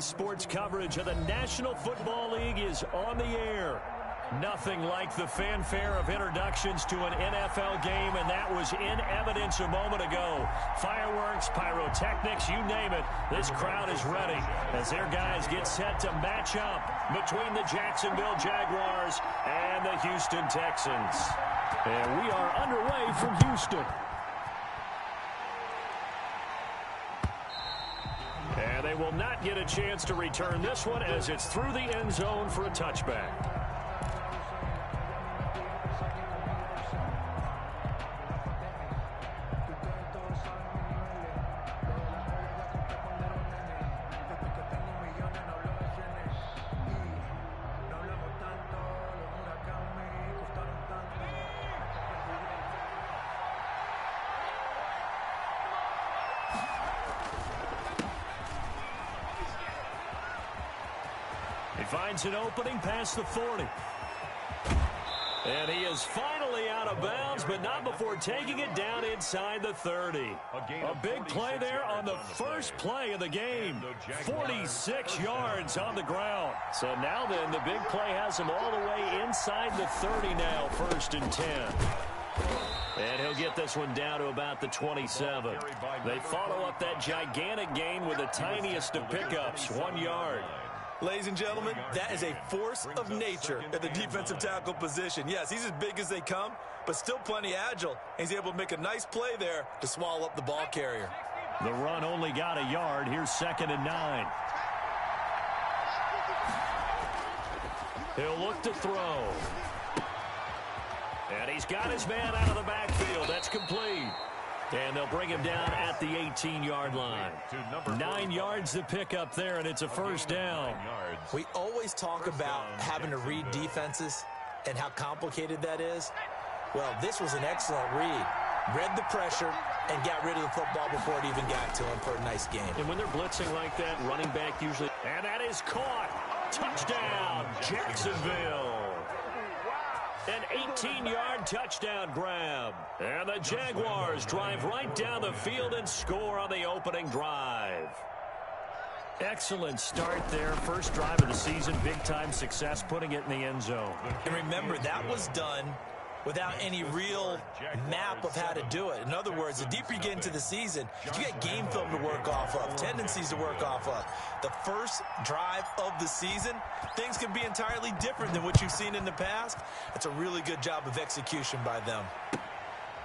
Today's sports coverage of the National Football League is on the air. Nothing like the fanfare of introductions to an NFL game, and that was in evidence a moment ago. Fireworks, pyrotechnics, you name it. This crowd is ready as their guys get set to match up between the Jacksonville Jaguars and the Houston Texans. And we are underway from Houston. And they will not get a chance to return this one as it's through the end zone for a touchback. He finds an opening past the 40. And he is finally out of bounds, but not before taking it down inside the 30. A big play there on the first play of the game. 46 yards on the ground. So now then, the big play has him all the way inside the 30 now, 1st and 10. And he'll get this one down to about the 27. They follow up that gigantic gain with the tiniest of pickups, 1 yard. Ladies and gentlemen, that is a force of nature at the defensive tackle position. Yes, he's as big as they come, but still plenty agile. He's able to make a nice play there to swallow up the ball carrier. The run only got a yard. Here's 2nd and 9. He'll look to throw. And he's got his man out of the backfield. That's complete. And they'll bring him down at the 18-yard line. 9 yards to pick up there, and it's a 1st down. We always talk about having to read defenses and how complicated that is. Well, this was an excellent read. Read the pressure and got rid of the football before it even got to him for a nice game. And when they're blitzing like that, running back usually... And that is caught. Touchdown, Jacksonville. An 18-yard touchdown grab. And the Jaguars drive right down the field and score on the opening drive. Excellent start there. First drive of the season. Big-time success putting it in the end zone. And remember, that was done without any real map of how to do it. In other words, the deeper you get into the season, you get game film to work off of, tendencies to work off of. The first drive of the season, things can be entirely different than what you've seen in the past. It's a really good job of execution by them.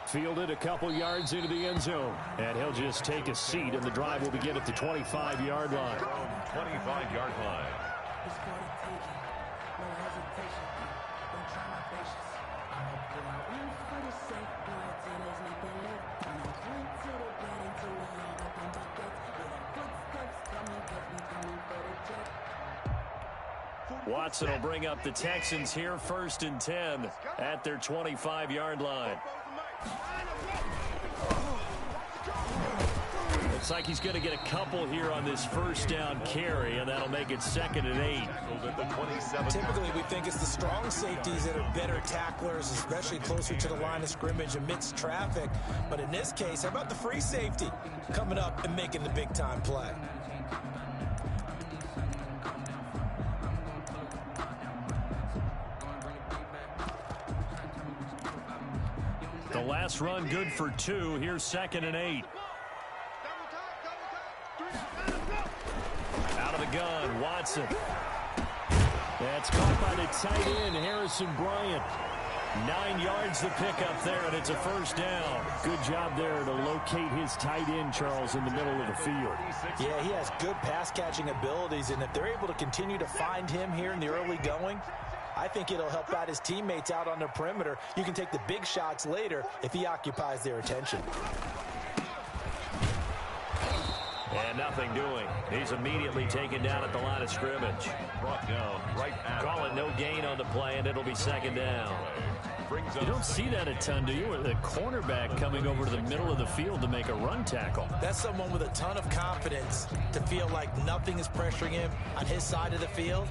Fielded a couple yards into the end zone. And he'll just take a seat, and the drive will begin at the 25-yard line. 25-yard line. Watson will bring up the Texans here, 1st and 10 at their 25-yard line. Looks like he's going to get a couple here on this 1st down carry, and that'll make it 2nd and 8. Typically, we think it's the strong safeties that are better tacklers, especially closer to the line of scrimmage amidst traffic. But in this case, how about the free safety coming up and making the big-time play? The last run good for 2. Here's 2nd and 8. Out of the gun, Watson. That's caught by the tight end, Harrison Bryant. 9 yards to pick up there, and it's a 1st down. Good job there to locate his tight end, Charles, in the middle of the field. Yeah, he has good pass-catching abilities, and if they're able to continue to find him here in the early going, I think it'll help out his teammates out on the perimeter. You can take the big shots later if he occupies their attention. And nothing doing. He's immediately taken down at the line of scrimmage. Brought down right at Call it no gain on the play, and it'll be 2nd down. You don't see that a ton, do you? With a cornerback coming over to the middle of the field to make a run tackle. That's someone with a ton of confidence to feel like nothing is pressuring him on his side of the field.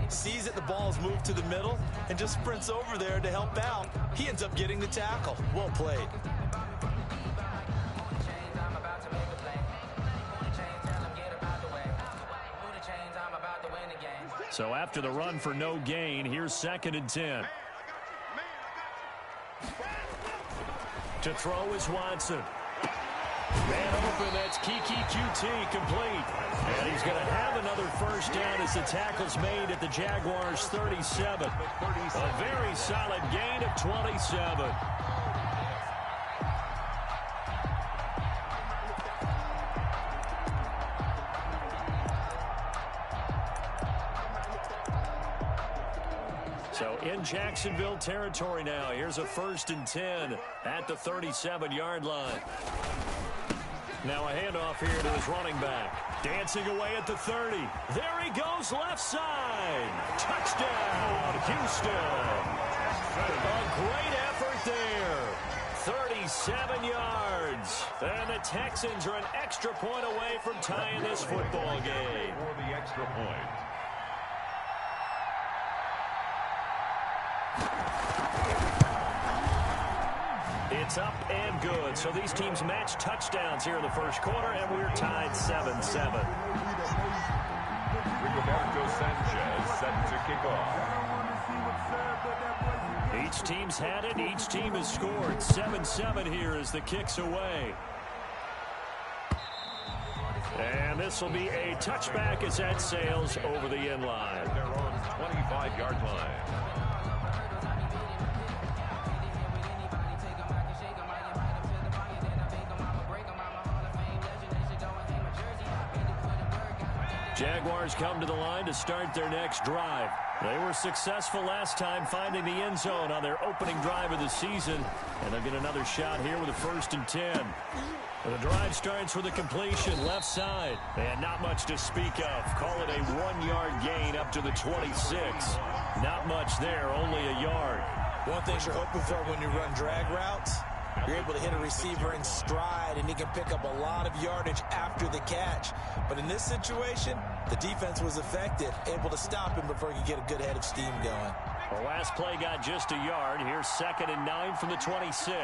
Sees that the ball is moved to the middle and just sprints over there to help out. He ends up getting the tackle. Well played. So after the run for no gain, here's 2nd and 10. To throw is Watson. Man open, that's Kiki QT, complete. And he's going to have another first down as the tackle's made at the Jaguars' 37. A very solid gain of 27. So in Jacksonville territory now. Here's a 1st and 10 at the 37-yard line. Now a handoff here to his running back. Dancing away at the 30. There he goes, left side. Touchdown, Houston. A great effort there. 37 yards. And the Texans are an extra point away from tying this football game. For the extra point. It's up and good. So these teams match touchdowns here in the first quarter, and we're tied 7-7. Rigoberto Sanchez set to kick off. Each team's had it. Each team has scored. 7-7 here as the kick's away. And this will be a touchback as that sails over the end line. Their own 25-yard line. Jaguars come to the line to start their next drive. They were successful last time finding the end zone on their opening drive of the season, and they'll get another shot here with a 1st and 10. The drive starts with a completion left side, and not much to speak of. Call it a 1-yard gain up to the 26. Not much there, only a yard. One thing you're hoping for when you run drag routes, you're able to hit a receiver in stride, and he can pick up a lot of yardage after the catch. But in this situation, the defense was effective, able to stop him before he could get a good head of steam going. The last play got just a yard. Here's 2nd and 9 from the 26.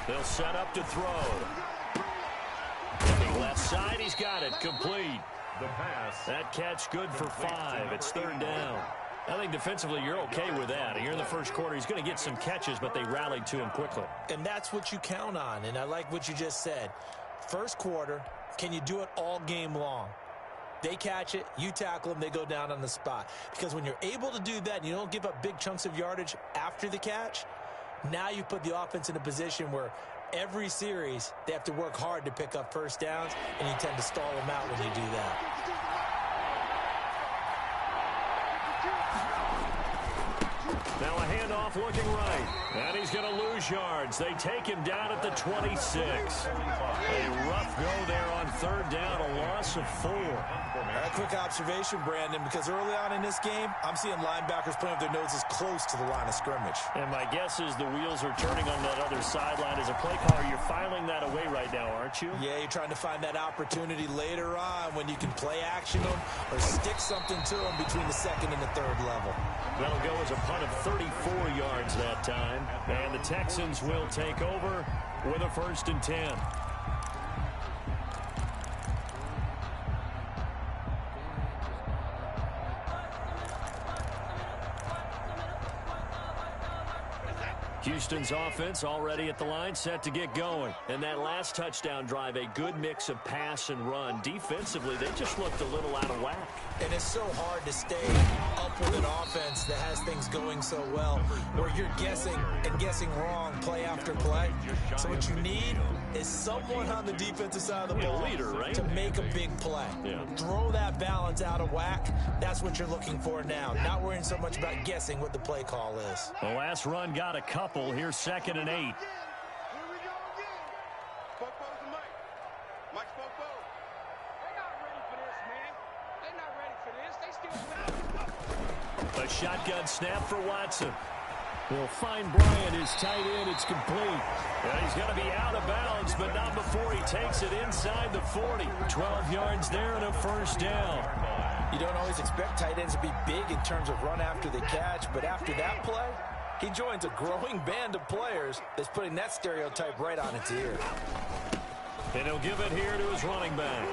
They'll set up to throw. Looking left side, he's got it. Complete. The pass. That catch good for 5. It's 3rd down. I think defensively you're okay with that. Here in the first quarter, he's going to get some catches, but they rallied to him quickly. And that's what you count on, and I like what you just said. First quarter, can you do it all game long? They catch it, you tackle them, they go down on the spot. Because when you're able to do that and you don't give up big chunks of yardage after the catch, now you put the offense in a position where every series they have to work hard to pick up first downs, and you tend to stall them out when you do that. Now a handoff looking right. And he's going to lose yards. They take him down at the 26. A rough go there on 3rd down, a loss of 4. A quick observation, Brandon, because early on in this game, I'm seeing linebackers playing with their noses close to the line of scrimmage. And my guess is the wheels are turning on that other sideline. As a play caller, you're filing that away right now, aren't you? Yeah, you're trying to find that opportunity later on when you can play action them or stick something to them between the 2nd and the 3rd level. That'll go as a punt of 34 yards that time. And the Texans will take over with a 1st and 10. Houston's offense already at the line, set to get going. And that last touchdown drive, a good mix of pass and run. Defensively, they just looked a little out of whack. And it's so hard to stay up with an offense that has things going so well, where you're guessing and guessing wrong play after play. So what you need is someone on the defensive side of the ball, leader, right? to make a big play. Yeah. Throw that balance out of whack. That's what you're looking for now. Not worrying so much about guessing what the play call is. The last run got a couple. Here's 2nd and 8. Here we go again. Spoke to Mike. Mike spoke both. They're not ready for this, man. They're not ready for this. They still A shotgun snap for Watson. He'll find Bryant, his tight end. It's complete. And he's going to be out of bounds, but not before he takes it inside the 40. 12 yards there and a 1st down. You don't always expect tight ends to be big in terms of run after the catch, but after that play, he joins a growing band of players that's putting that stereotype right on its ear. And he'll give it here to his running back.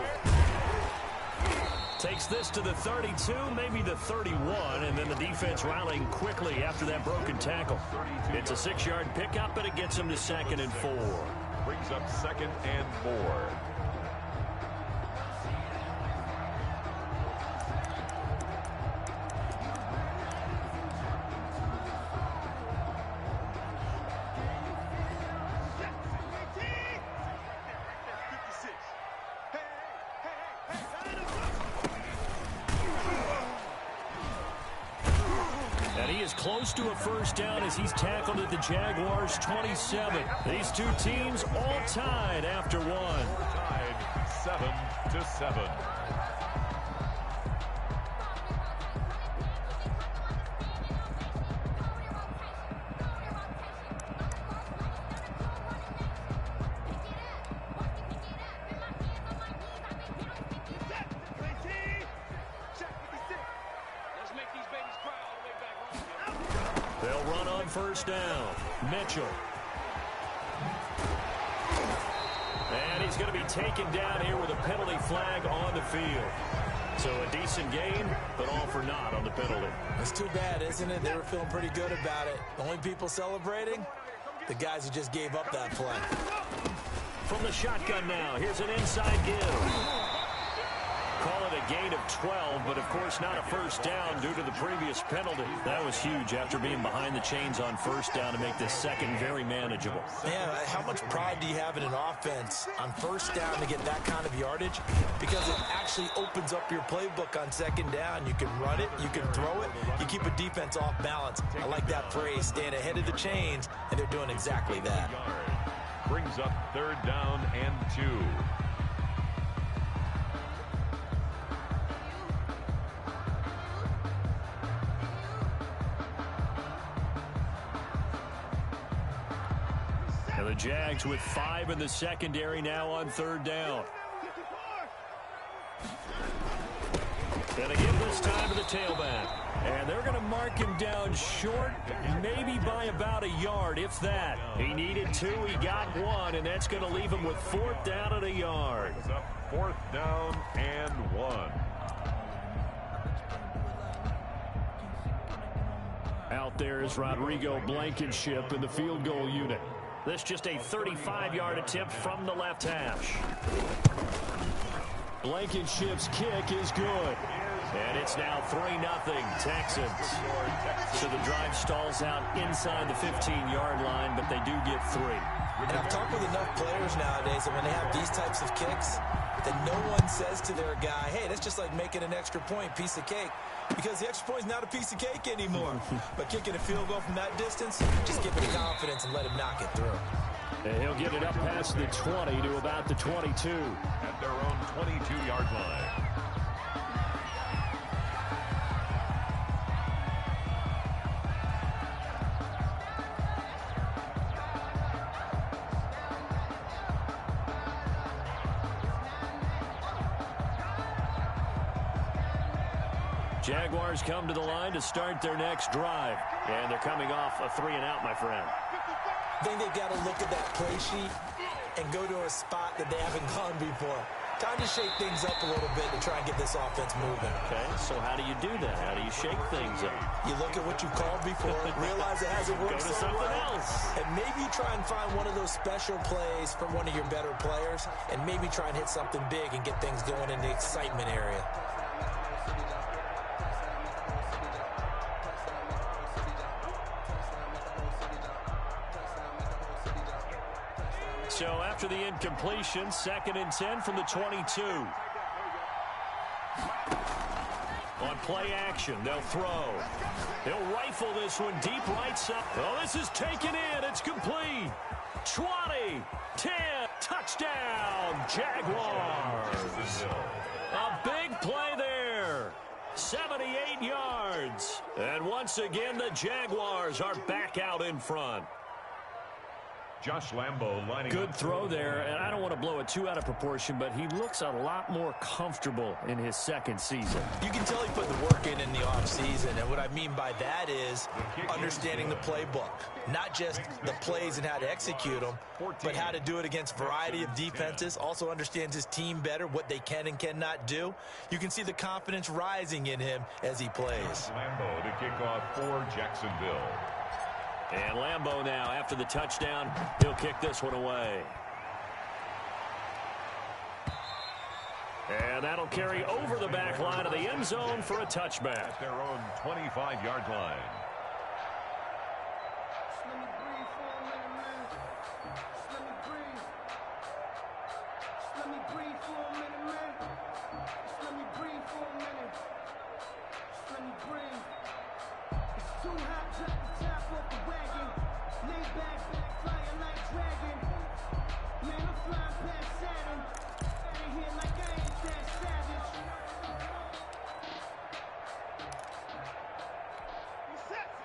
Takes this to the 32, maybe the 31, and then the defense rallying quickly after that broken tackle. It's a 6-yard pickup, and it gets him to 2nd and 4. Brings up 2nd and 4. Close to a first down as he's tackled at the Jaguars' 27. These two teams all tied after one. Tied 7-7. They'll run on first down. Mitchell. And he's going to be taken down here with a penalty flag on the field. So a decent gain, but all for naught on the penalty. It's too bad, isn't it? They were feeling pretty good about it. The only people celebrating? The guys who just gave up that play. From the shotgun now, here's an inside give. Call it a gain of 12, but of course not a first down due to the previous penalty. That was huge after being behind the chains on first down to make this second very manageable. Man, how much pride do you have in an offense on first down to get that kind of yardage? Because it actually opens up your playbook on second down. You can run it, you can throw it, you keep a defense off balance. I like that phrase, staying ahead of the chains, and they're doing exactly that. Brings up 3rd down and 2. And the Jags with 5 in the secondary now on 3rd down. And again this time to the tailback. And they're going to mark him down short, maybe by about a yard, if that. He needed 2, he got 1, and that's going to leave him with 4th down and a yard. 4th down and 1. Out there is Rodrigo Blankenship in the field goal unit. This just a 35-yard attempt from the left hash. Blankenship's kick is good. And it's now 3-0 Texans. So the drive stalls out inside the 15-yard line, but they do get 3. And I've talked with enough players nowadays that when they have these types of kicks, that no one says to their guy, hey, that's just like making an extra point, piece of cake. Because the extra point is not a piece of cake anymore. But kicking a field goal from that distance, just give him confidence and let him knock it through. And he'll get it up past the 20 to about the 22. At their own 22-yard line. Jaguars come to the line to start their next drive. And they're coming off a 3-and-out, my friend. I think they've got to look at that play sheet and go to a spot that they haven't gone before. Time to shake things up a little bit to try and get this offense moving. Okay, so how do you do that? How do you shake things up? You look at what you called before, realize it hasn't worked. Go to something else. And maybe try and find one of those special plays from one of your better players, and maybe try and hit something big and get things going in the excitement area. So after the incompletion, 2nd and 10 from the 22. On play action, they'll throw. They'll rifle this one deep right side. Oh, this is taken in. It's complete. 20, 10, touchdown, Jaguars. A big play there. 78 yards. And once again, the Jaguars are back out in front. Josh Lambo lining Good throw there, and I don't want to blow it too out of proportion, but he looks a lot more comfortable in his second season. You can tell he put the work in the offseason, and what I mean by that is understanding the playbook. Not just the plays and how to execute them, but how to do it against a variety of defenses. Also understands his team better, what they can and cannot do. You can see the confidence rising in him as he plays. Lambo to kick off for Jacksonville. And Lambo now, after the touchdown, he'll kick this one away. And that'll carry over the back line of the end zone for a touchback. At their own 25-yard line.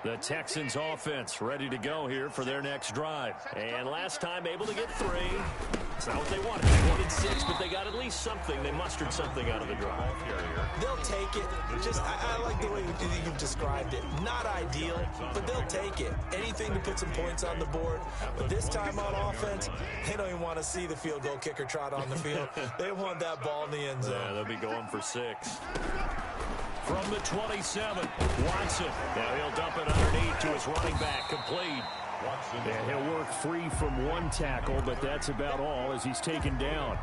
The Texans offense ready to go here for their next drive. And last time able to get 3. It's not what they wanted. They wanted 6, but they got at least something. They mustered something out of the drive. They'll take it. I like the way you described it. Not ideal, but they'll take it. Anything to put some points on the board. But this time on offense, they don't even want to see the field goal kicker trot on the field. They want that ball in the end zone. Yeah, they'll be going for 6. From the 27, Watson. Now he'll dump it underneath to his running back, complete. And he'll work free from one tackle, but that's about all as he's taken down.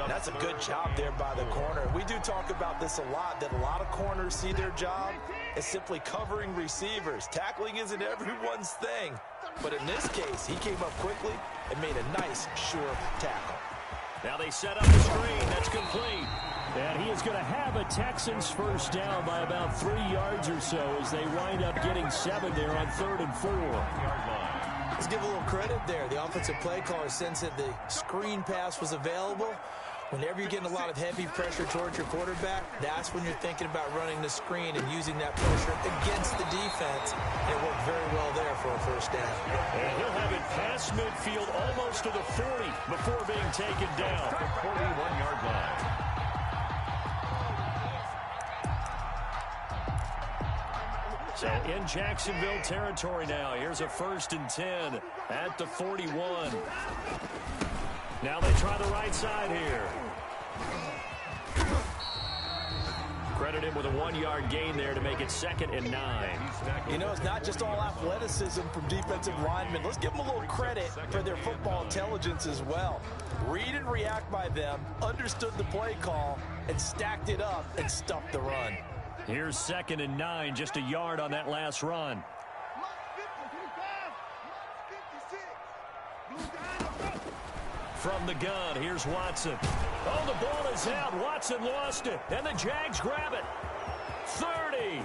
That's a good job there by the corner. We do talk about this a lot, that a lot of corners see their job as simply covering receivers. Tackling isn't everyone's thing. But in this case, he came up quickly and made a nice, sure tackle. Now they set up the screen. That's complete. And he is going to have a Texans first down by about 3 yards or so as they wind up getting 7 there on 3rd and 4. Let's give a little credit there. The offensive play caller sensed that the screen pass was available. Whenever you're getting a lot of heavy pressure towards your quarterback, that's when you're thinking about running the screen and using that pressure against the defense. It worked very well there for a first down. And he'll have it past midfield almost to the 40 before being taken down. 41-yard line. So in Jacksonville territory now. Here's a 1st and 10 at the 41. Now they try the right side here. Credit him with a 1-yard gain there to make it 2nd and 9. You know, it's not just all athleticism from defensive linemen. Let's give them a little credit for their football intelligence as well. Read and react by them, understood the play call, and stacked it up and stuffed the run. Here's 2nd and 9, just a yard on that last run. From the gun, here's Watson. Oh, the ball is out. Watson lost it, and the Jags grab it. 30,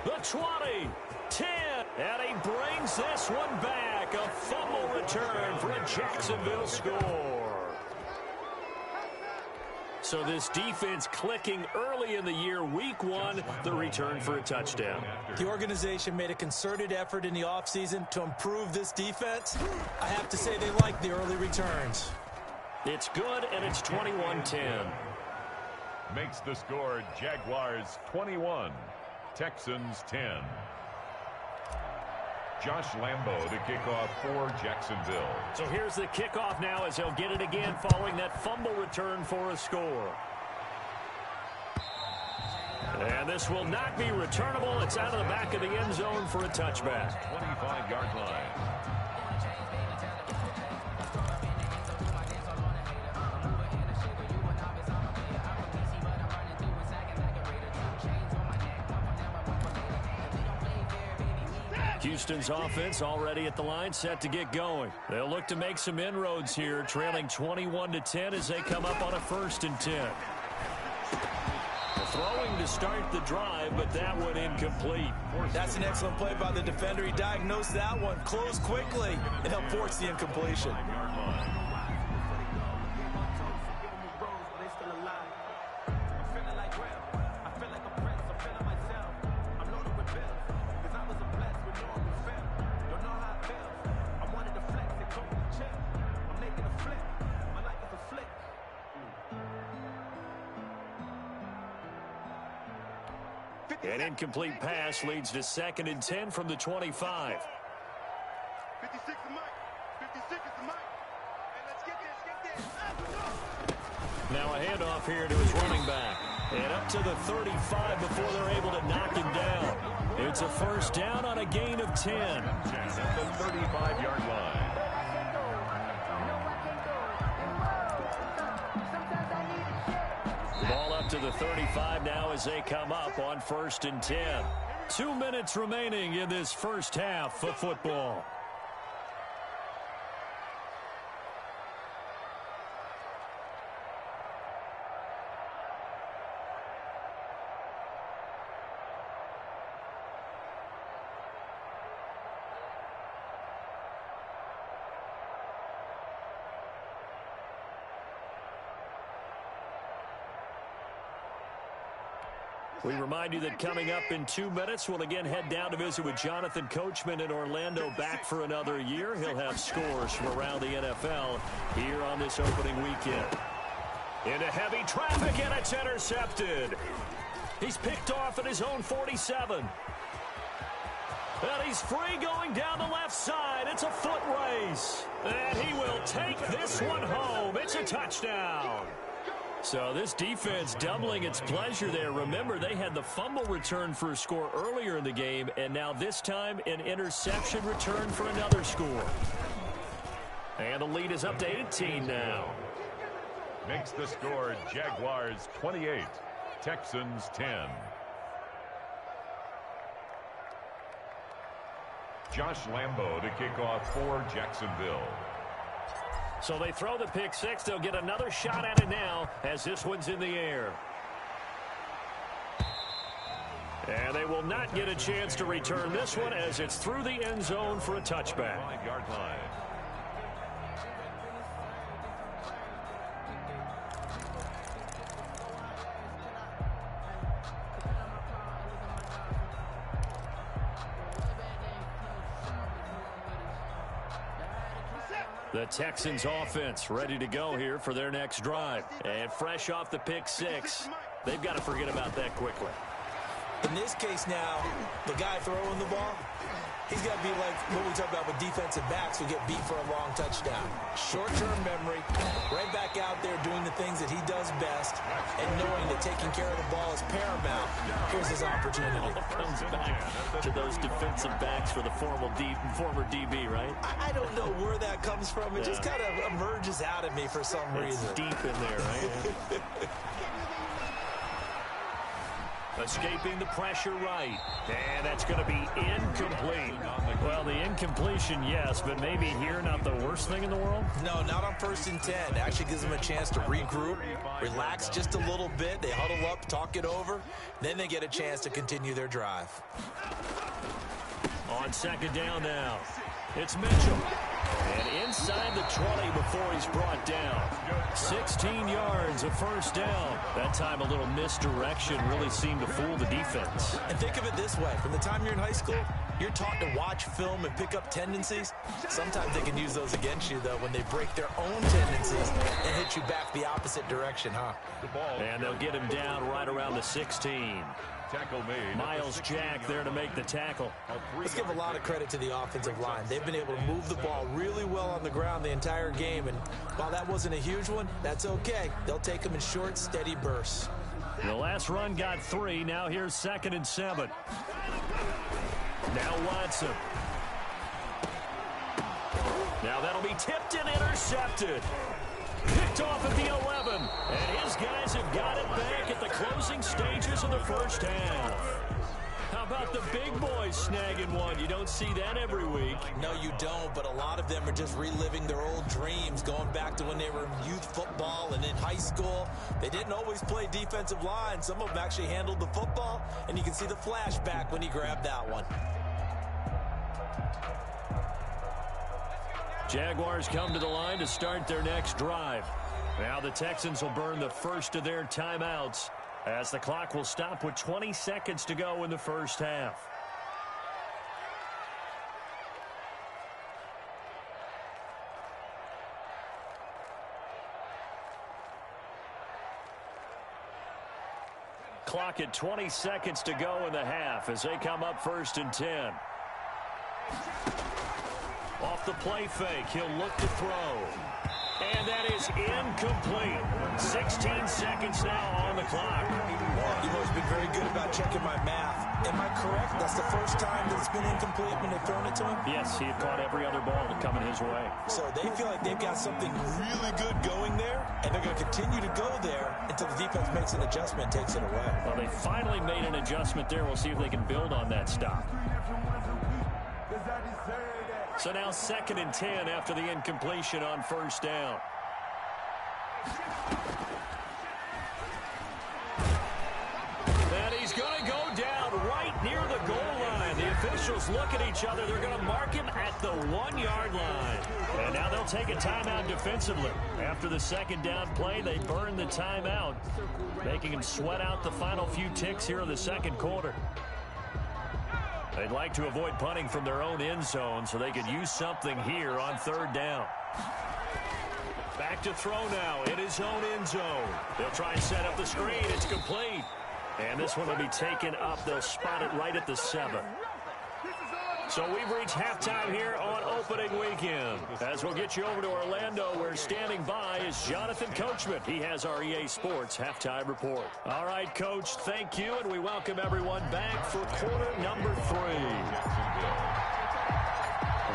the 20, 10, and he brings this one back. A fumble return for a Jacksonville score. So this defense clicking early in the year, week 1, the return for a touchdown. The organization made a concerted effort in the offseason to improve this defense. I have to say they like the early returns. It's good, and it's 21-10. Makes the score Jaguars 21, Texans 10. Josh Lambo to kick off for Jacksonville. So here's the kickoff now as they'll get it again following that fumble return for a score. And this will not be returnable. It's out of the back of the end zone for a touchback. 25-yard line. Houston's offense already at the line, set to get going. They'll look to make some inroads here, trailing 21-10 as they come up on a 1st and 10. Throwing to start the drive, but that one incomplete. That's an excellent play by the defender. He diagnosed that one, closed quickly, and helped force the incompletion. An incomplete pass leads to 2nd and 10 from the 25. 56 is Mike. 56 is Mike. Hey, let's get this. Now a handoff here to his running back. And up to the 35 before they're able to knock him down. It's a first down on a gain of 10. At the 35-yard line. Ball up to the 35 now as they come up on 1st and 10. 2 minutes remaining in this first half of football. We remind you that coming up in 2 minutes, we'll again head down to visit with Jonathan Coachman in Orlando, back for another year. He'll have scores from around the NFL here on this opening weekend. Into heavy traffic, and it's intercepted. He's picked off at his own 47. And he's free going down the left side. It's a foot race. And he will take this one home. It's a touchdown. So this defense doubling its pleasure there. Remember, they had the fumble return for a score earlier in the game, and now this time an interception return for another score. And the lead is up to 18 now. Makes the score Jaguars 28, Texans 10. Josh Lambo to kick off for Jacksonville. So they throw the pick six. They'll get another shot at it now as this one's in the air. And they will not get a chance to return this one as it's through the end zone for a touchback. 5-yard line. The Texans offense ready to go here for their next drive. And fresh off the pick six, they've got to forget about that quickly. In this case now, the guy throwing the ball, he's got to be like what we talk about with defensive backs who get beat for a long touchdown. Short-term memory, right back out there doing the things that he does best, and knowing that taking care of the ball is paramount. Here's his opportunity. All comes back to those defensive backs for the former DB, right? I don't know where that comes from. It just kind of emerges out of me for some reason. It's deep in there, right? Escaping the pressure right. And that's going to be incomplete. Well, the incompletion, yes, but maybe here not the worst thing in the world? No, not on 1st and 10. It actually gives them a chance to regroup, relax just a little bit. They huddle up, talk it over. Then they get a chance to continue their drive. On 2nd down now, it's Mitchell. And inside the 20 before he's brought down. 16 yards, a first down. That time a little misdirection really seemed to fool the defense. And think of it this way. From the time you're in high school, you're taught to watch film and pick up tendencies. Sometimes they can use those against you, though, when they break their own tendencies and hit you back the opposite direction, huh? And they'll get him down right around the 16. Tackle made. Miles Jack there to make the tackle. Let's give a lot of credit to the offensive line. They've been able to move the ball really well on the ground the entire game, and while that wasn't a huge one, that's okay. They'll take them in short, steady bursts. The last run got 3. Now here's 2nd and 7. Now Watson. Now that'll be tipped and intercepted. Picked off at the 11. And his guys have got it back at the closing stages of the first half. How about the big boys snagging one? You don't see that every week. No, you don't, but a lot of them are just reliving their old dreams, going back to when they were in youth football and in high school. They didn't always play defensive line. Some of them actually handled the football, and you can see the flashback when he grabbed that one. Jaguars come to the line to start their next drive. Now the Texans will burn the first of their timeouts as the clock will stop with 20 seconds to go in the first half. clock at 20 seconds to go in the half as they come up 1st and 10. Off the play fake, he'll look to throw. And that is incomplete. 16 seconds now on the clock. You've always been very good about checking my math. Am I correct? That's the first time that it's been incomplete when they've thrown it to him? Yes, he had caught every other ball that coming his way. So they feel like they've got something really good going there, and they're going to continue to go there until the defense makes an adjustment and takes it away. Well, they finally made an adjustment there. We'll see if they can build on that stop. So now 2nd and 10 after the incompletion on 1st down. And he's going to go down right near the goal line. The officials look at each other. They're going to mark him at the 1-yard line. And now they'll take a timeout defensively. After the 2nd down play, they burn the timeout, making him sweat out the final few ticks here in the 2nd quarter. They'd like to avoid punting from their own end zone so they could use something here on 3rd down. Back to throw now in his own end zone. They'll try and set up the screen. It's complete. And this one will be taken up. They'll spot it right at the 7. So we've reached halftime here on opening weekend. As we'll get you over to Orlando, where standing by is Jonathan Coachman. He has our EA Sports halftime report. All right, Coach, thank you, and we welcome everyone back for quarter number 3.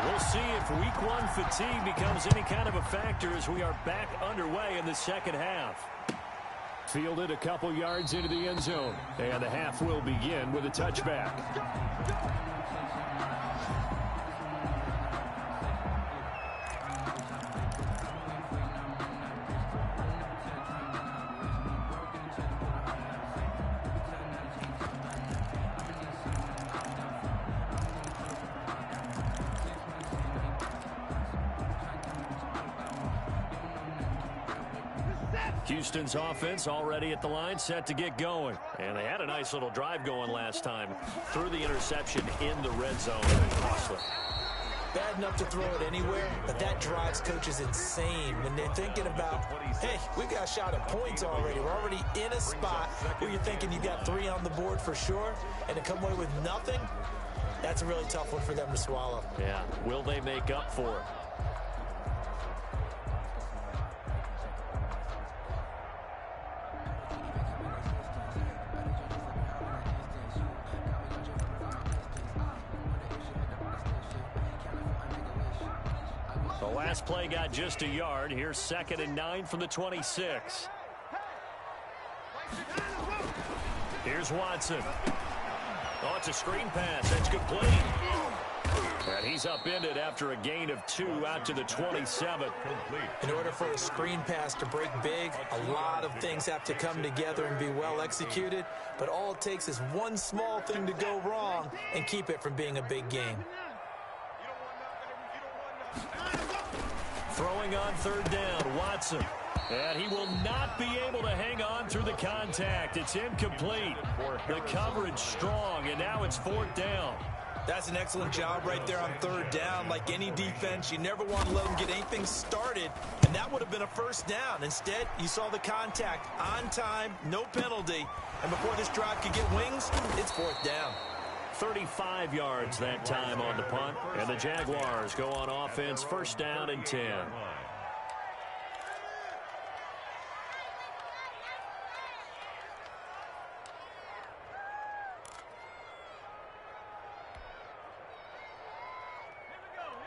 We'll see if week 1 fatigue becomes any kind of a factor as we are back underway in the 2nd half. Fielded a couple yards into the end zone, and the half will begin with a touchback. Houston's offense already at the line, set to get going. And they had a nice little drive going last time. Threw the interception in the red zone. Costly. Bad enough to throw it anywhere, but that drives coaches insane when they're thinking about, hey, we got a shot at points already. We're already in a spot where you're thinking you got 3 on the board for sure, and to come away with nothing, that's a really tough one for them to swallow. Yeah, will they make up for it? Last play got just a yard. Here's 2nd and 9 from the 26. Here's Watson. Oh, it's a screen pass. That's complete. And he's upended after a gain of 2 out to the 27. In order for a screen pass to break big, a lot of things have to come together and be well executed. But all it takes is one small thing to go wrong and keep it from being a big game. Throwing on 3rd down, Watson. And he will not be able to hang on through the contact. It's incomplete. The coverage strong, and now it's 4th down. That's an excellent job right there on 3rd down. Like any defense, you never want to let them get anything started, and that would have been a 1st down. Instead, you saw the contact on time, no penalty, and before this drive could get wings, it's 4th down. 35 yards that time on the punt, and the Jaguars go on offense, 1st down and 10.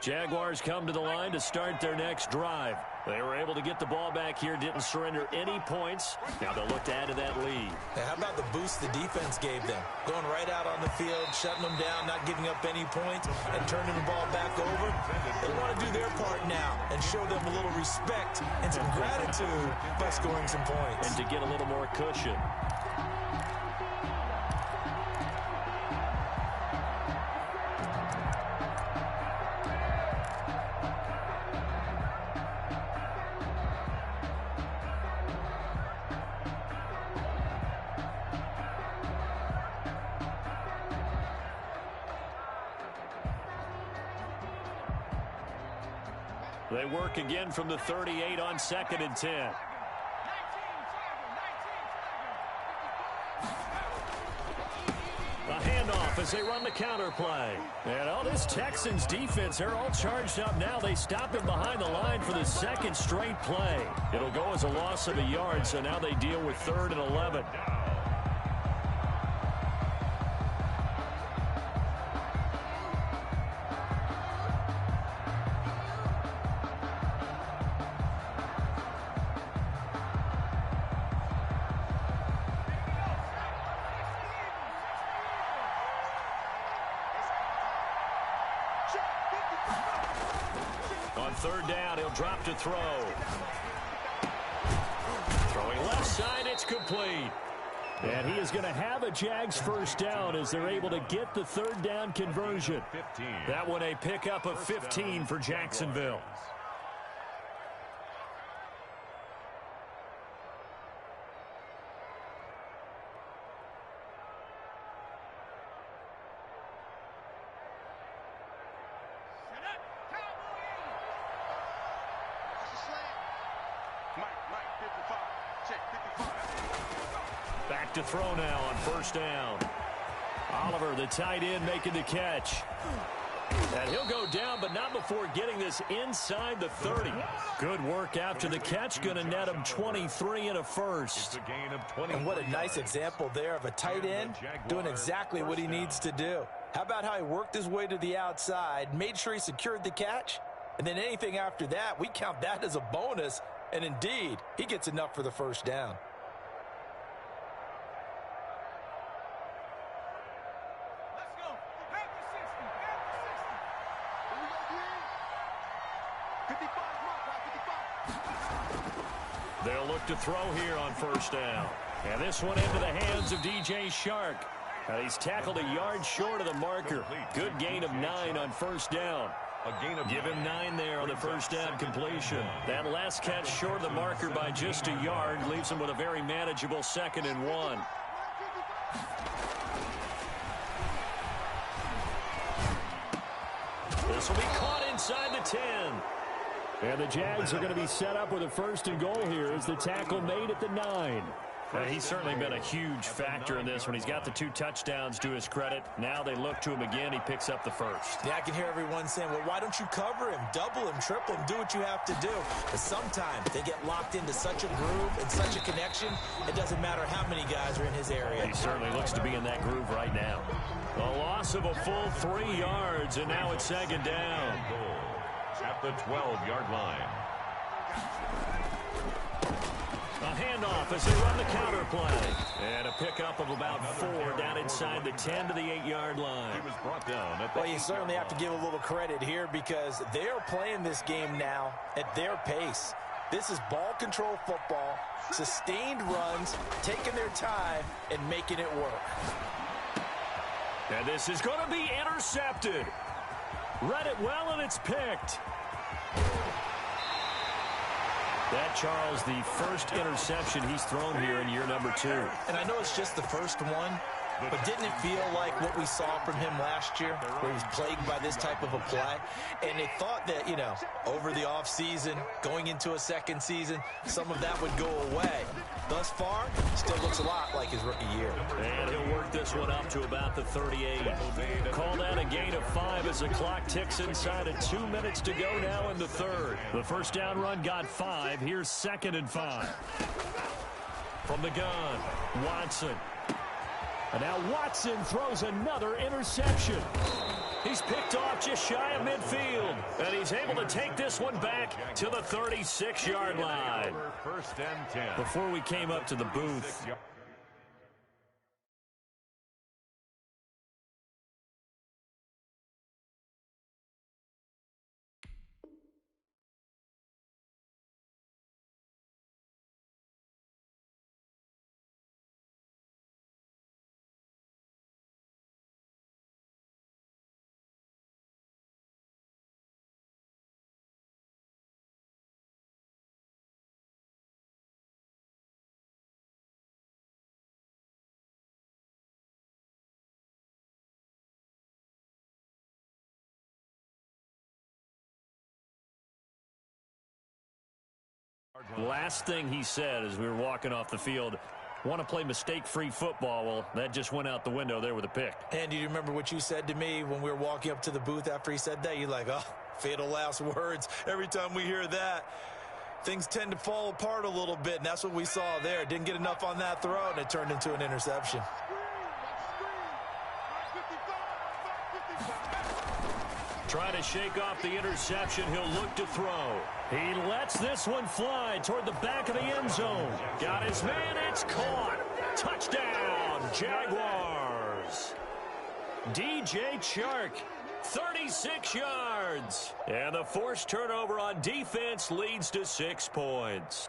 Jaguars come to the line to start their next drive. They were able to get the ball back here, didn't surrender any points. Now they'll look to add to that lead. Now, how about the boost the defense gave them? Going right out on the field, shutting them down, not giving up any points, and turning the ball back over. They want to do their part now and show them a little respect and some gratitude by scoring some points. And to get a little more cushion. They work again from the 38 on 2nd and 10. A handoff as they run the counter play. And all this Texans defense, they're all charged up now. They stop him behind the line for the second straight play. It'll go as a loss of a yard, so now they deal with 3rd and 11. On 3rd down, he'll drop to throw. Throwing left side, it's complete. And he is going to have a Jags first down as they're able to get the 3rd down conversion. That one a pickup of 15 for Jacksonville. Back to throw now on 1st down. Oliver, the tight end, making the catch. And he'll go down, but not before getting this inside the 30. Good work after the catch. Going to net him 23 and a first. And what a nice example there of a tight end doing exactly what he needs to do. How about how he worked his way to the outside, made sure he secured the catch, and then anything after that, we count that as a bonus. And indeed, he gets enough for the first down. They'll look to throw here on 1st down. And this one into the hands of DJ Shark. He's tackled a yard short of the marker. Good gain of 9 on 1st down. Give him 9 there on the 1st down completion. That last catch short of the marker by just a yard leaves him with a very manageable 2nd and 1. This will be caught inside the 10. And the Jags are going to be set up with a 1st and goal here as the tackle made at the 9. He's certainly been a huge factor in this when he's got the 2 touchdowns to his credit. Now they look to him again. He picks up the 1st. Yeah, I can hear everyone saying, well, why don't you cover him, double him, triple him, do what you have to do. But sometimes they get locked into such a groove and such a connection, it doesn't matter how many guys are in his area. He certainly looks to be in that groove right now. A loss of a full 3 yards, and now it's 2nd down. At the 12-yard line. A handoff as they run the counter play. And a pickup of about 4 down inside the 10 to the 8-yard line. He was brought down at the Well, you certainly have to give a little credit here because they are playing this game now at their pace. This is ball control football, sustained runs, taking their time, and making it work. And this is going to be intercepted. Read it well, and it's picked. That, Charles, the first interception he's thrown here in year number 2. And I know it's just the first one, but didn't it feel like what we saw from him last year, where he was plagued by this type of a play? And they thought that, you know, over the offseason, going into a second season, some of that would go away. Thus far, still looks a lot like his rookie year. And he'll work this one up to about the 38. Call that a gain of 5 as the clock ticks inside of 2 minutes to go now in the 3rd. The first down run got 5. Here's 2nd and 5. From the gun, Watson. And now Watson throws another interception. He's picked off just shy of midfield. And he's able to take this one back to the 36-yard line. 1st and 10. Before we came up to the booth, last thing he said as we were walking off the field, Want to play mistake-free football. Well, that just went out the window there with a pick. And do you remember what you said to me when we were walking up to the booth after he said that? You're like, oh, fatal last words. Every time we hear that, things tend to fall apart a little bit, and that's what we saw there. Didn't get enough on that throw, and it turned into an interception. Trying to shake off the interception. He'll look to throw. He lets this one fly toward the back of the end zone. Got his man. It's caught. Touchdown, Jaguars. DJ Chark, 36 yards. And the forced turnover on defense leads to 6 points.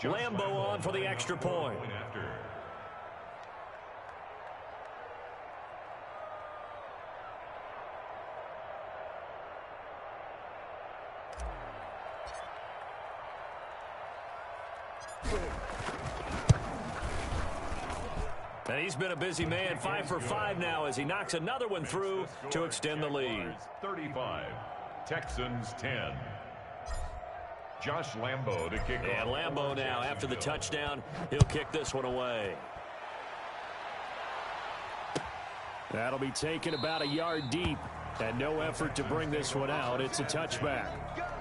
Lambo on for the extra point. And he's been a busy man, 5 for 5 now as he knocks another one through to extend the lead. 35, Texans 10. Josh Lambo to kick off. And Lambo now, after the touchdown, he'll kick this one away. That'll be taken about a yard deep. And no effort to bring this one out. It's a touchback.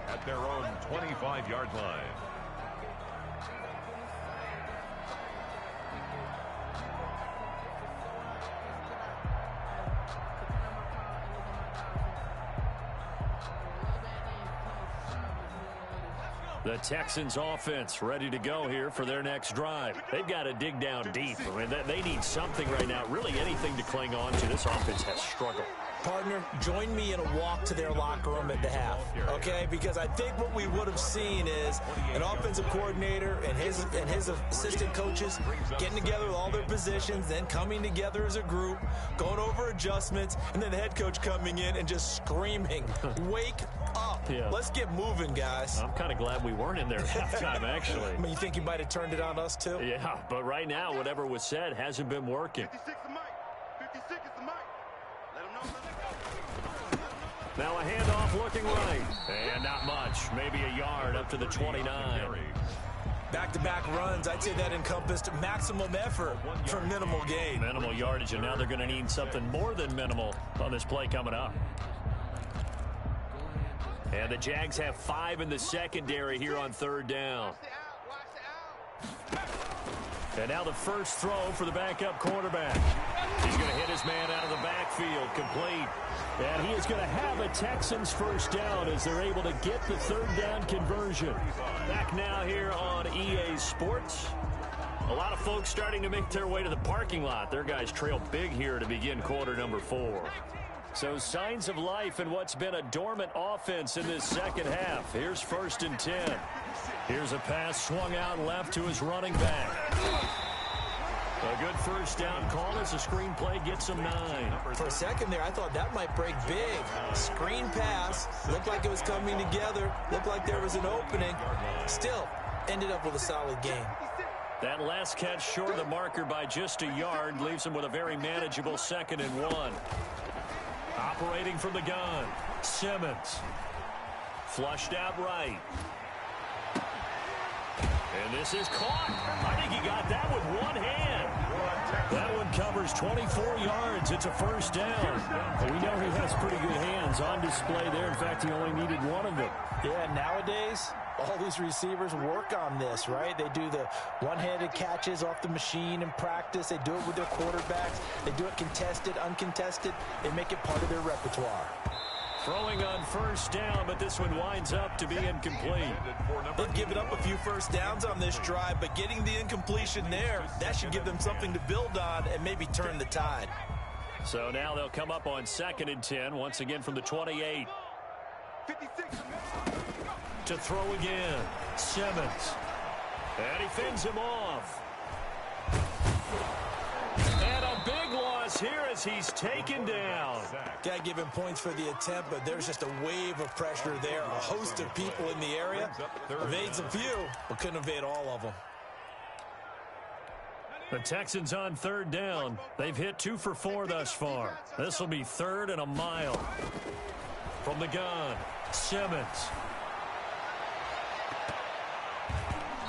At their own 25-yard line. The Texans offense ready to go here for their next drive. They've got to dig down deep. I mean, they need something right now, really anything to cling on to. This offense has struggled. Partner, join me in a walk to their locker room at the half, okay? Because I think what we would have seen is an offensive coordinator and his assistant coaches getting together with all their positions, then coming together as a group, going over adjustments, and then the head coach coming in and just screaming, wake up. Yeah. Let's get moving, guys. I'm kind of glad we weren't in there at halftime, actually. I mean, you think you might have turned it on us, too? Yeah, but right now, whatever was said hasn't been working. 56 is Mike. 56 is the Mike. Let him know. Now a handoff looking right. And not much. Maybe a yard up to the 29. Back-to-back runs, I'd say that encompassed maximum effort for minimal gain. Minimal yardage, and now they're going to need something more than minimal on this play coming up. And the Jags have 5 in the secondary here on third down. And now the first throw for the backup quarterback. He's going to hit his man out of the backfield, complete. And he is going to have a Texans first down as they're able to get the third down conversion. Back now here on EA Sports. A lot of folks starting to make their way to the parking lot. Their guys trail big here to begin quarter number 4. So signs of life in what's been a dormant offense in this second half. Here's 1st and 10. Here's a pass swung out left to his running back. A good first down call as the screen play gets him 9. For a second there, I thought that might break big. Screen pass. Looked like it was coming together. Looked like there was an opening. Still, ended up with a solid game. That last catch short of the marker by just a yard leaves him with a very manageable 2nd and 1. Operating from the gun, Simmons. Flushed out right. And this is caught. I think he got that with one hand. That one covers 24 yards. It's a first down. We know he has pretty good hands on display there. In fact, he only needed one of them. Yeah, nowadays, all these receivers work on this, right? They do the one-handed catches off the machine in practice. They do it with their quarterbacks. They do it contested, uncontested. They make it part of their repertoire. Throwing on first down, but this one winds up to be incomplete. They've given up a few first downs on this drive, but getting the incompletion there, that should give them something to build on and maybe turn the tide. So now they'll come up on 2nd and 10, once again from the 28. 56. To throw again, Simmons. And he fends him off. And a big loss here as he's taken down. Got to give him points for the attempt, but there's just a wave of pressure there. A host of people in the area. Evades a few, but couldn't evade all of them. The Texans on 3rd down. They've hit 2 for 4 thus far. This will be 3rd and a mile. From the gun, Simmons.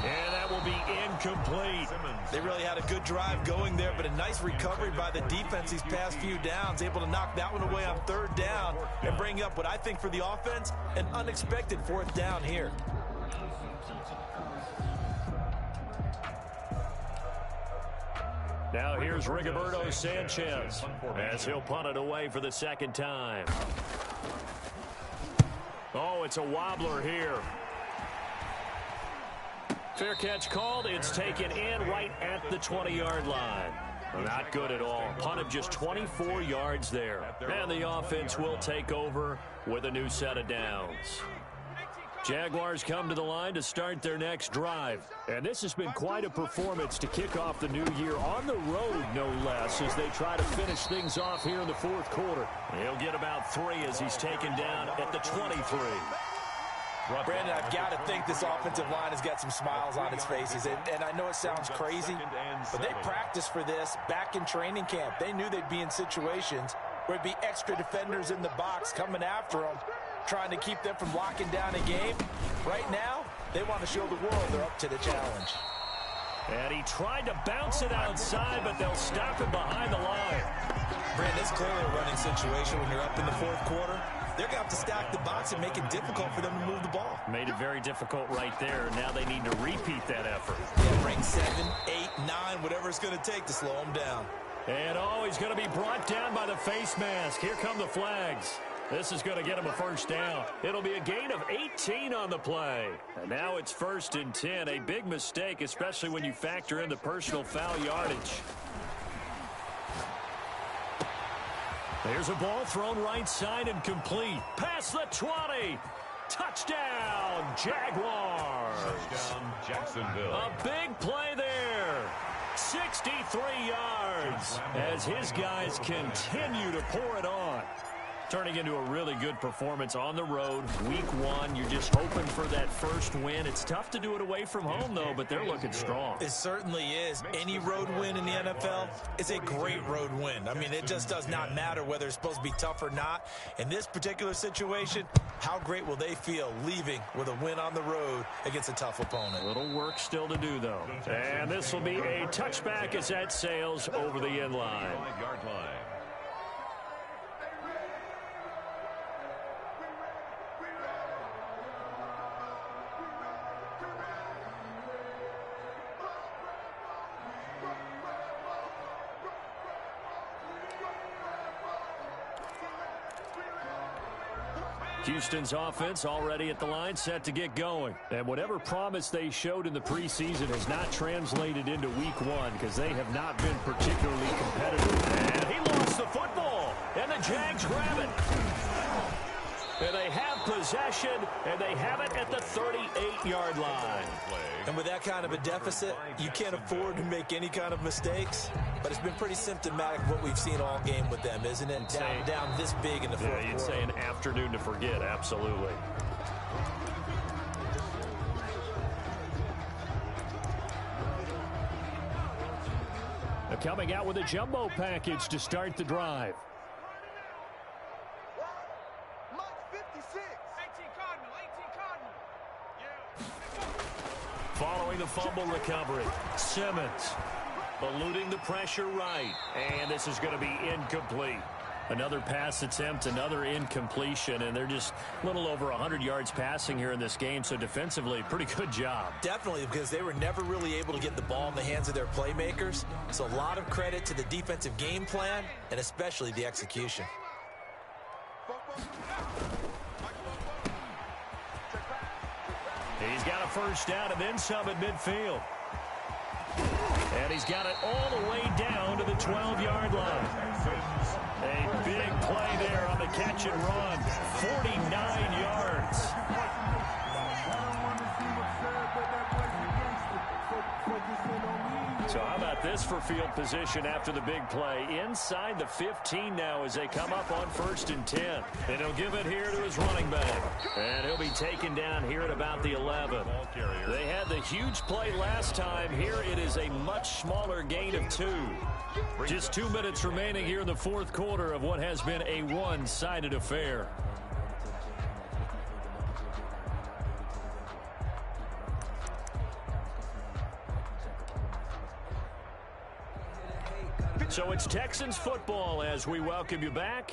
And that will be incomplete. They really had a good drive going there, but a nice recovery by the defense these past few downs. Able to knock that one away on 3rd down and bring up what I think for the offense, an unexpected 4th down here. Now here's Rigoberto Sanchez as he'll punt it away for the 2nd time. Oh, it's a wobbler here. Fair catch called. It's taken in right at the 20-yard line. Not good at all. Punt of just 24 yards there. And the offense will take over with a new set of downs. Jaguars come to the line to start their next drive. And this has been quite a performance to kick off the new year on the road, no less, as they try to finish things off here in the 4th quarter. He'll get about 3 as he's taken down at the 23. Brandon, I've got to think this offensive line has got some smiles on its faces. And I know it sounds crazy, but they practiced for this back in training camp. They knew they'd be in situations where it'd be extra defenders in the box coming after them, trying to keep them from locking down a game. Right now, they want to show the world they're up to the challenge. And he tried to bounce it outside, but they'll stop him behind the line. Brandon, it's clearly a running situation when you're up in the 4th quarter. They're going to have to stack the box and make it difficult for them to move the ball. Made it very difficult right there. Now they need to repeat that effort. Yeah, bring 7, 8, 9, whatever it's going to take to slow them down. And he's going to be brought down by the face mask. Here come the flags. This is going to get him a first down. It'll be a gain of 18 on the play. And now it's 1st and 10. A big mistake, especially when you factor in the personal foul yardage. There's a ball thrown right side and complete. Past the 20. Touchdown, Jaguars. Touchdown, Jacksonville. A big play there. 63 yards as his guys continue to pour it on. Turning into a really good performance on the road. Week 1, you're just hoping for that first win. It's tough to do it away from home, though, but they're looking strong. It certainly is. Any road win in the NFL is a great road win. I mean, it just does not matter whether it's supposed to be tough or not. In this particular situation, how great will they feel leaving with a win on the road against a tough opponent? A little work still to do, though. And this will be a touchback as that sails over the end line. 5-yard line. Houston's offense already at the line, set to get going. And whatever promise they showed in the preseason has not translated into week 1 because they have not been particularly competitive. And he lost the football, and the Jags grab it. And they have possession, and they have it at the 38-yard line. And with that kind of a deficit, you can't afford to make any kind of mistakes. But it's been pretty symptomatic of what we've seen all game with them, isn't it? Down this big in the fourth quarter. You'd say an afternoon to forget, absolutely. coming out with a jumbo package to start the drive. Following the fumble recovery, Simmons eluding the pressure right, and this is going to be incomplete. Another pass attempt, another incompletion, and they're just a little over 100 yards passing here in this game, so defensively, pretty good job. Definitely, because they were never really able to get the ball in the hands of their playmakers, so a lot of credit to the defensive game plan and especially the execution. He's got a first down and then some at midfield. And he's got it all the way down to the 12-yard line. A big play there on the catch and run. 49 yards. So how about this for field position after the big play? Inside the 15 now as they come up on 1st and 10. And he'll give it here to his running back. And he'll be taken down here at about the 11. They had the huge play last time. Here it is a much smaller gain of 2. Just 2 minutes remaining here in the 4th quarter of what has been a one-sided affair. So it's Texans football as we welcome you back.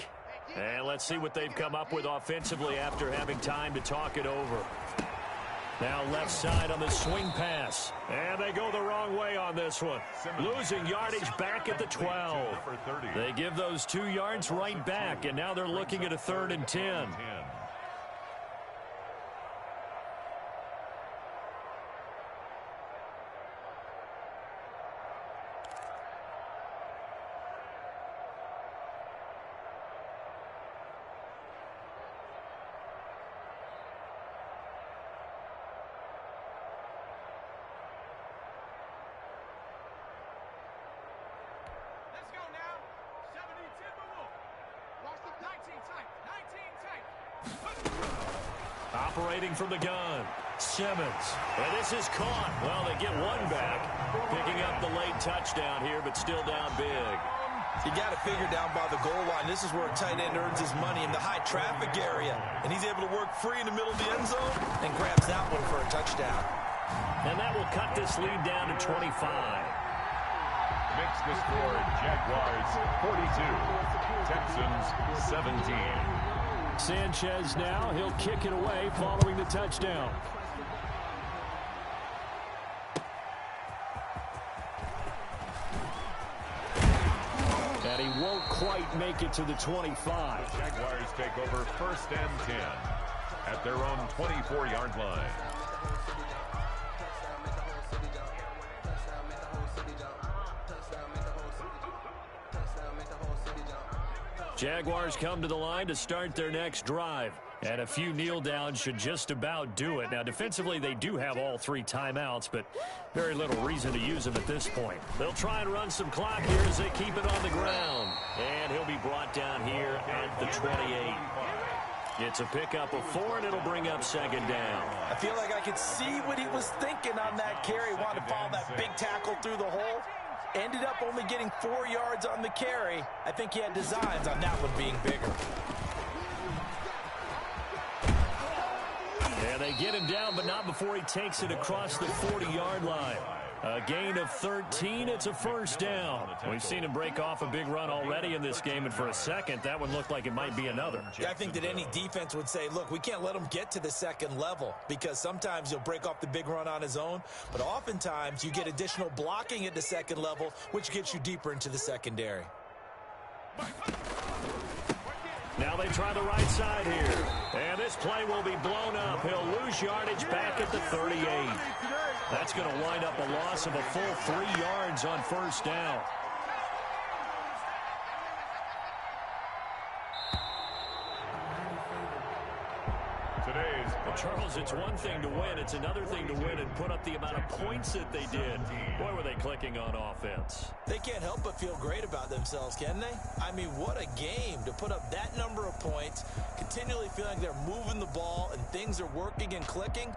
And let's see what they've come up with offensively after having time to talk it over. Now left side on the swing pass. And they go the wrong way on this one. Losing yardage back at the 12. They give those 2 yards right back, and now they're looking at a 3rd and 10. Operating from the gun, Simmons. And this is caught. Well, they get one back. Picking up the late touchdown here, but still down big. You got to figure down by the goal line. This is where a tight end earns his money in the high traffic area. And he's able to work free in the middle of the end zone and grabs that one for a touchdown. And that will cut this lead down to 25. Makes the score Jaguars 42, Texans 17. Sanchez now, he'll kick it away following the touchdown. And he won't quite make it to the 25. Jaguars take over 1st and 10 at their own 24-yard line. Jaguars come to the line to start their next drive. And a few kneel downs should just about do it. Now, defensively, they do have all 3 timeouts, but very little reason to use them at this point. They'll try and run some clock here as they keep it on the ground. And he'll be brought down here at the 28. It's a pickup of 4, and it'll bring up 2nd down. I feel like I could see what he was thinking on that carry. Wanted to follow that big tackle through the hole. Ended up only getting 4 yards on the carry. I think he had designs on that one being bigger. Yeah, they get him down, but not before he takes it across the 40-yard line. A gain of 13. It's a 1st down. We've seen him break off a big run already in this game, and for a second, that one looked like it might be another. Yeah, I think that any defense would say, look, we can't let him get to the 2nd level because sometimes he'll break off the big run on his own, but oftentimes you get additional blocking at the 2nd level, which gets you deeper into the secondary. Now they try the right side here. And this play will be blown up. He'll lose yardage back at the 38. That's going to wind up a loss of a full 3 yards on 1st down. Well, Charles, it's one thing to win. It's another thing to win and put up the amount of points that they did. Boy, were they clicking on offense. They can't help but feel great about themselves, can they? I mean, what a game to put up that number of points, continue continually feel like they're moving the ball and things are working and clicking,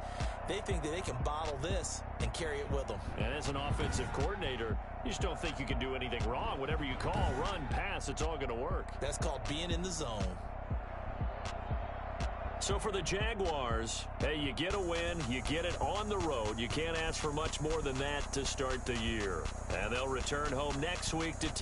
they think that they can bottle this and carry it with them. And as an offensive coordinator, you just don't think you can do anything wrong. Whatever you call, run, pass, it's all going to work. That's called being in the zone. So for the Jaguars, hey, you get a win, you get it on the road. You can't ask for much more than that to start the year. And they'll return home next week to